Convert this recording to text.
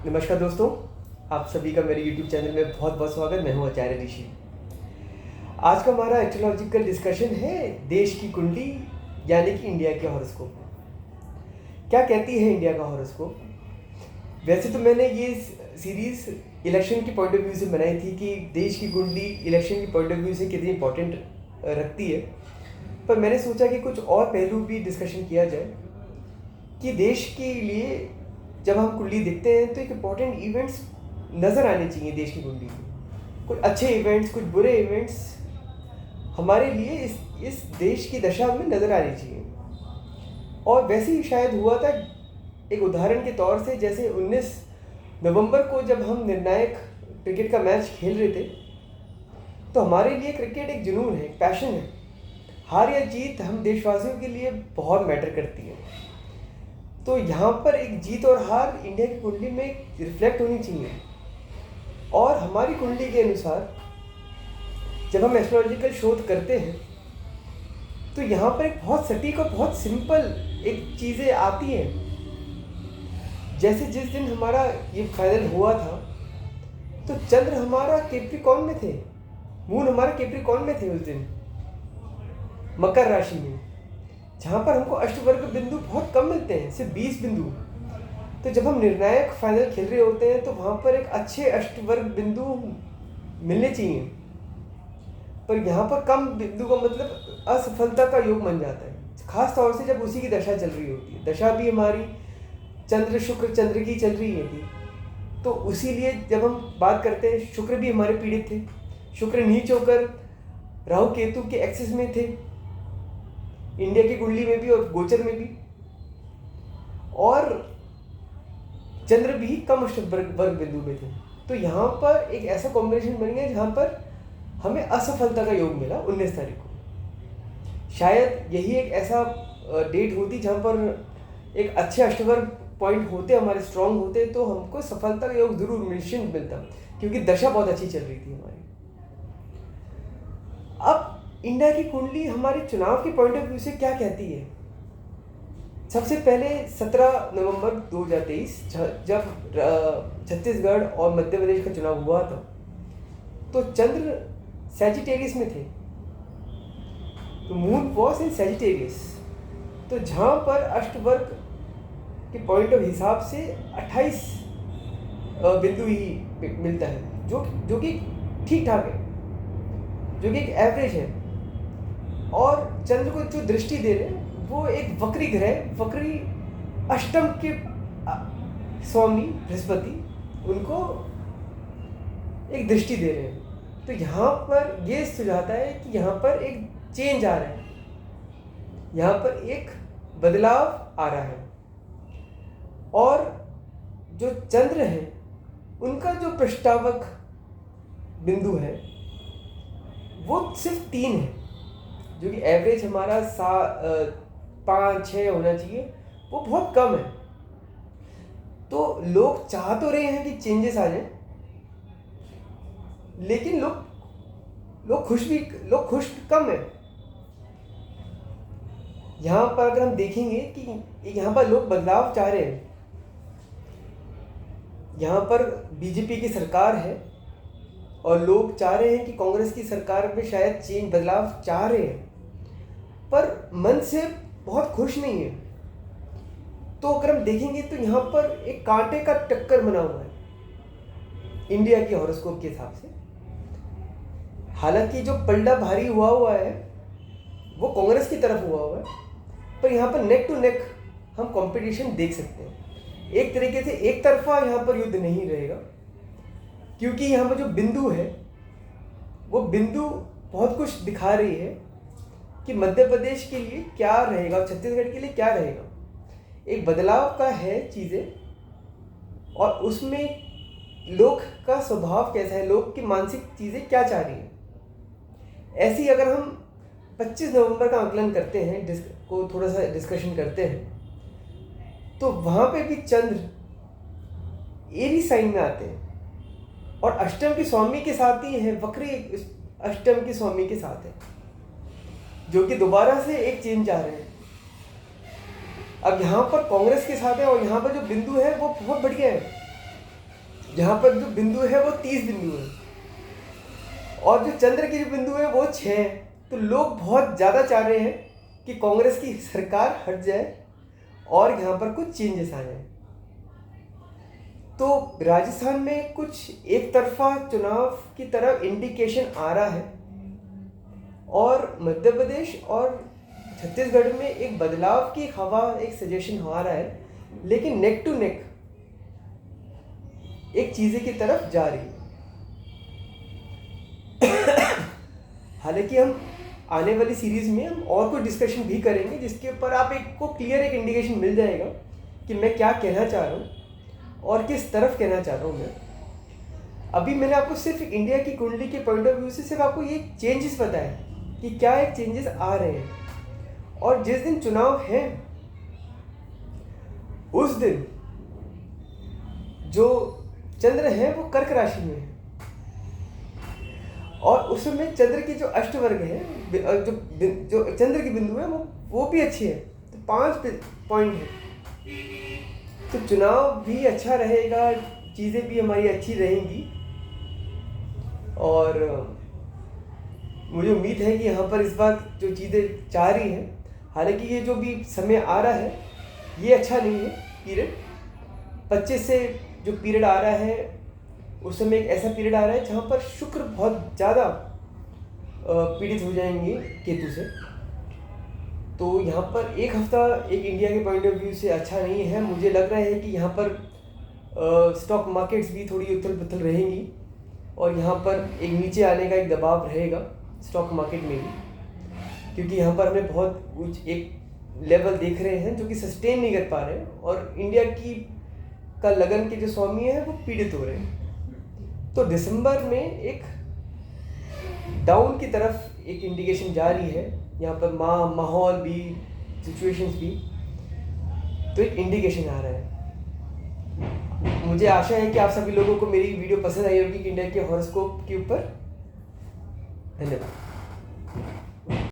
नमस्कार दोस्तों, आप सभी का मेरे YouTube चैनल में बहुत बहुत स्वागत। मैं हूं आचार्य ऋषि। आज का हमारा एस्ट्रोलॉजिकल डिस्कशन है देश की कुंडली यानी कि इंडिया के हॉरोस्कोप। क्या कहती है इंडिया का हॉरोस्कोप? वैसे तो मैंने ये सीरीज़ इलेक्शन की पॉइंट ऑफ व्यू से बनाई थी कि देश की कुंडली इलेक्शन की पॉइंट ऑफ व्यू से कितनी इंपॉर्टेंट रखती है, पर मैंने सोचा कि कुछ और पहलू भी डिस्कशन किया जाए कि देश के लिए जब हम कुंडली देखते हैं तो एक इम्पॉर्टेंट इवेंट्स नज़र आने चाहिए देश की कुंडली में। कुछ अच्छे इवेंट्स, कुछ बुरे इवेंट्स हमारे लिए इस देश की दशा में नज़र आने चाहिए। और वैसे ही शायद हुआ था, एक उदाहरण के तौर से, जैसे 19 नवंबर को जब हम निर्णायक क्रिकेट का मैच खेल रहे थे, तो हमारे लिए क्रिकेट एक जुनून है, एक पैशन है। हार या जीत हम देशवासियों के लिए बहुत मैटर करती है। तो यहाँ पर एक जीत और हार इंडिया की कुंडली में रिफ्लेक्ट होनी चाहिए। और हमारी कुंडली के अनुसार जब हम एस्ट्रोलॉजिकल शोध करते हैं तो यहाँ पर एक बहुत सटीक और बहुत सिंपल एक चीज़ें आती हैं। जैसे जिस दिन हमारा ये फाइनल हुआ था तो चंद्र हमारा कैप्रिकॉर्न में थे, मून हमारा कैप्रिकॉर्न में थे उस दिन, मकर राशि में, जहाँ पर हमको अष्टवर्ग बिंदु बहुत कम मिलते हैं, सिर्फ 20 बिंदु। तो जब हम निर्णायक फाइनल खेल रहे होते हैं तो वहाँ पर एक अच्छे अष्टवर्ग बिंदु मिलने चाहिए, पर यहाँ पर कम बिंदु का मतलब असफलता का योग बन जाता है, खास तौर से जब उसी की दशा चल रही होती है। दशा भी हमारी चंद्र शुक्र चंद्र की चल रही है थी, तो उसीलिए जब हम बात करते हैं, शुक्र भी हमारे पीड़ित थे। शुक्र नीच होकर राहु केतु के एक्सिस में थे, इंडिया की कुंडली में भी और गोचर में भी। और चंद्र भी कम वर्ग बिंदु में थे। तो यहाँ पर एक ऐसा कॉम्बिनेशन बन गया जहाँ पर हमें असफलता का योग मिला 19 तारीख को। शायद यही एक ऐसा डेट होती जहाँ पर एक अच्छे अष्टवर्ग पॉइंट होते, हमारे स्ट्रांग होते, तो हमको सफलता का योग जरूर निश्चित मिलता, क्योंकि दशा बहुत अच्छी चल रही थी हमारी। अब इंडिया की कुंडली हमारे चुनाव के पॉइंट ऑफ व्यू से क्या कहती है? सबसे पहले 17 नवंबर 2023 जब छत्तीसगढ़ और मध्य प्रदेश का चुनाव हुआ था, तो चंद्र सैजिटेरियस में थे, तो मून वॉज इन सैजिटेरियस। तो जहाँ पर अष्टवर्ग के पॉइंट ऑफ हिसाब से 28 बिंदु ही मिलता है, जो कि ठीक ठाक है, जो कि एक एवरेज है। और चंद्र को जो दृष्टि दे रहे हैं वो एक वक्री ग्रह, वक्री अष्टम के स्वामी बृहस्पति, उनको एक दृष्टि दे रहे हैं। तो यहाँ पर ये सुझाता है कि यहाँ पर एक चेंज आ रहा है, यहाँ पर एक बदलाव आ रहा है। और जो चंद्र है उनका जो प्रस्तावक बिंदु है वो सिर्फ 3 है, जो कि एवरेज हमारा 5-6 होना चाहिए, वो बहुत कम है। तो लोग चाह तो रहे हैं कि चेंजेस आ जाए, लेकिन लोग खुश कम है। यहाँ पर अगर हम देखेंगे कि यहाँ पर लोग बदलाव चाह रहे हैं, यहाँ पर बीजेपी की सरकार है और लोग चाह रहे हैं कि कांग्रेस की सरकार में शायद चेंज, बदलाव चाह रहे हैं, पर मन से बहुत खुश नहीं है। तो अगर हम देखेंगे तो यहाँ पर एक कांटे का टक्कर बना हुआ है इंडिया के हॉरोस्कोप के हिसाब से। हालांकि जो पलड़ा भारी हुआ है वो कांग्रेस की तरफ हुआ है, पर यहाँ पर नेक टू नेक हम कंपटीशन देख सकते हैं। एक तरीके से एक तरफा यहाँ पर युद्ध नहीं रहेगा, क्योंकि यहाँ पर जो बिंदु है वो बिंदु बहुत कुछ दिखा रही है कि मध्य प्रदेश के लिए क्या रहेगा, छत्तीसगढ़ के लिए क्या रहेगा। एक बदलाव का है चीज़ें, और उसमें लोग का स्वभाव कैसा है, लोग की मानसिक चीज़ें क्या चाह रही है। ऐसी अगर हम 25 नवंबर का आकलन करते हैं, को थोड़ा सा डिस्कशन करते हैं, तो वहाँ पे भी चंद्र एरी साइन में आते हैं और अष्टम के स्वामी के साथ ही है, वक्री अष्टम के स्वामी के साथ है, जो कि दोबारा से एक चेंज आ रहे हैं। अब यहाँ पर कांग्रेस के साथ है और यहाँ पर जो बिंदु है वो बहुत बढ़िया है। जहाँ पर जो बिंदु है वो 30 बिंदु है और जो चंद्र की जो बिंदु है वो 6 है। तो लोग बहुत ज़्यादा चाह रहे हैं कि कांग्रेस की सरकार हट जाए और यहाँ पर कुछ चेंजेस आ जाए। तो राजस्थान में कुछ एक तरफा चुनाव की तरफ इंडिकेशन आ रहा है और मध्य प्रदेश और छत्तीसगढ़ में एक बदलाव की हवा, एक सजेशन आ रहा है, लेकिन नेक टू नेक एक चीज़ें की तरफ जा रही है। हालांकि हम आने वाली सीरीज में हम और कुछ डिस्कशन भी करेंगे जिसके ऊपर आप को क्लियर एक इंडिकेशन मिल जाएगा कि मैं क्या कहना चाह रहा हूँ और किस तरफ कहना चाह रहा हूँ मैं। अभी मैंने आपको सिर्फ इंडिया की कुंडली के पॉइंट ऑफ व्यू से सिर्फ आपको ये चेंजेस बताए कि क्या एक चेंजेस आ रहे हैं। और जिस दिन चुनाव है उस दिन जो चंद्र है वो कर्क राशि में है और उस समय चंद्र की जो अष्टवर्ग है, जो चंद्र की बिंदु है वो भी अच्छी है। तो 5 पॉइंट है। तो चुनाव भी अच्छा रहेगा, चीज़ें भी हमारी अच्छी रहेंगी और मुझे उम्मीद है कि यहाँ पर इस बार जो चीज़ें चाह रही हैं, हालांकि ये जो भी समय आ रहा है ये अच्छा नहीं है पीरियड। 25 से जो पीरियड आ रहा है उस समय एक ऐसा पीरियड आ रहा है जहाँ पर शुक्र बहुत ज़्यादा पीड़ित हो जाएंगे केतु से। तो यहाँ पर एक हफ्ता एक इंडिया के पॉइंट ऑफ व्यू से अच्छा नहीं है। मुझे लग रहा है कि यहाँ पर स्टॉक मार्केट्स भी थोड़ी उथल पुथल रहेंगी और यहाँ पर एक नीचे आने का एक दबाव रहेगा स्टॉक मार्केट में भी, क्योंकि यहाँ पर हमें बहुत कुछ एक लेवल देख रहे हैं जो कि सस्टेन नहीं कर पा रहे हैं और इंडिया की का लगन के जो स्वामी है वो पीड़ित हो रहे हैं। तो दिसंबर में एक डाउन की तरफ एक इंडिकेशन जारी है, यहाँ पर माहौल भी, सिचुएशंस भी, तो एक इंडिकेशन आ रहा है। मुझे आशा है कि आप सभी लोगों को मेरी वीडियो पसंद आई होगी इंडिया के हॉरोस्कोप के ऊपर। धन्यवाद।